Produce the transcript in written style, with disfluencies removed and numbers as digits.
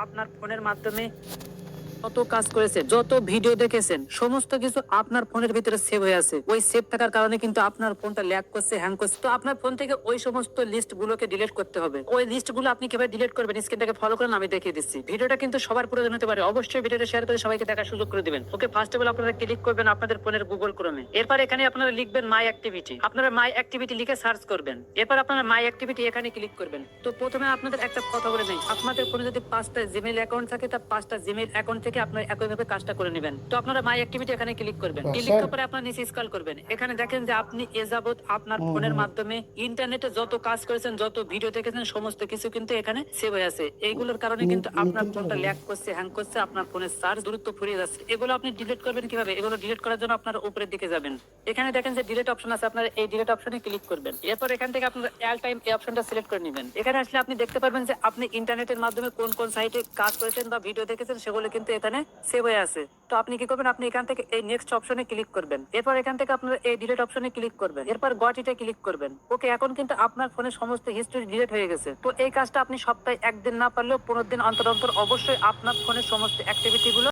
আপনার ফোনের মাধ্যমে যত কাজ করেছেন, যত ভিডিও দেখেছেন, সমস্ত কিছু আপনার ফোনের ভিতরে সেভ হয়ে আছে। ওই সেভ থাকার কারণে কিন্তু আপনার ফোনটা ল্যাগ করছে, হ্যাং করছে। তো আপনার ফোন থেকে ওই সমস্ত লিস্ট গুলোকে ডিলিট করতে হবে। ওই লিস্ট গুলো আপনি কিভাবে ডিলিট করবেন, স্ক্রিনটাকে ফলো করেন, আমি দেখিয়ে দিচ্ছি। ভিডিওটা কিন্তু সবার প্রয়োজন হতে পারে, অবশ্যই ভিডিওটা শেয়ার করে সবাইকে দেখার সুযোগ করে দিবেন। ওকে, ফার্স্ট অফ অল আপনারা ক্লিক করবেন আপনাদের ফোনের গুগল ক্রোমে। এরপর এখানে আপনারা লিখবেন মাই অ্যাক্টিভিটি। আপনারা মাই অ্যাক্টিভিটি লিখে সার্চ করবেন। এরপর আপনারা মাই অ্যাক্টিভিটি এখানে ক্লিক করবেন। তো প্রথমে আপনাদের একটা কথা বলে নেই, আপনাদের ফোনে যদি 5টা জিমেইল অ্যাকাউন্ট থাকে, তা 5টা জিমেইল অ্যাকাউন্ট থেকে আপনারা একইভাবে কাজটা করে নেবেন। তো আপনারা মাই অ্যাক্টিভিটি এখানে ক্লিক করবেন। ক্লিক করার পরে আপনারা নিচে স্ক্রল করবেন। এখানে দেখেন যে আপনি এ যাবত আপনার ফোনের মাধ্যমে ইন্টারনেটে যত কাজ করেছেন, যত ভিডিও দেখেছেন, সমস্ত কিছু কিন্তু এখানে সেভ হয়ে আছে। এইগুলোর কারণে কিন্তু আপনার ফোনটা ল্যাগ করছে, হ্যাং করছে, আপনার ফোনের চার্জ দ্রুত ফুরিয়ে যাচ্ছে। এগুলো আপনি ডিলিট করবেন কিভাবে? এগুলো ডিলিট করার জন্য আপনার উপরের দিকে যাবেন। এখানে দেখেন যে ডিলিট অপশন আছে, আপনারা এই ডিলিট অপশনে ক্লিক করবেন। এরপর এখান থেকে আপনারা অল টাইম এই অপশনটা সিলেক্ট করে নেবেন। এখানে আসলে আপনি দেখতে পারবেন যে আপনি ইন্টারনেটের মাধ্যমে কোন কোন সাইটে কাজ করেছেন বা ভিডিও দেখেছেন, সেগুলো কিন্তু এখানে সেভ হয়ে আছে। তো আপনি কি করবেন, আপনি এখান থেকে এই নেক্সট অপশনে ক্লিক করবেন। এরপর এখান থেকে আপনারা এই ডিলিট অপশনে ক্লিক করবেন। এরপর গট ইটে ক্লিক করবেন। ওকে, এখন কিন্তু আপনার ফোনের সমস্ত হিস্ট্রি ডিলিট হয়ে গেছে। তো এই কাজটা আপনি সপ্তাহে একদিন না পারলেও 15 দিন অন্তর অন্তর অবশ্যই আপনার ফোনের সমস্ত অ্যাক্টিভিটি গুলো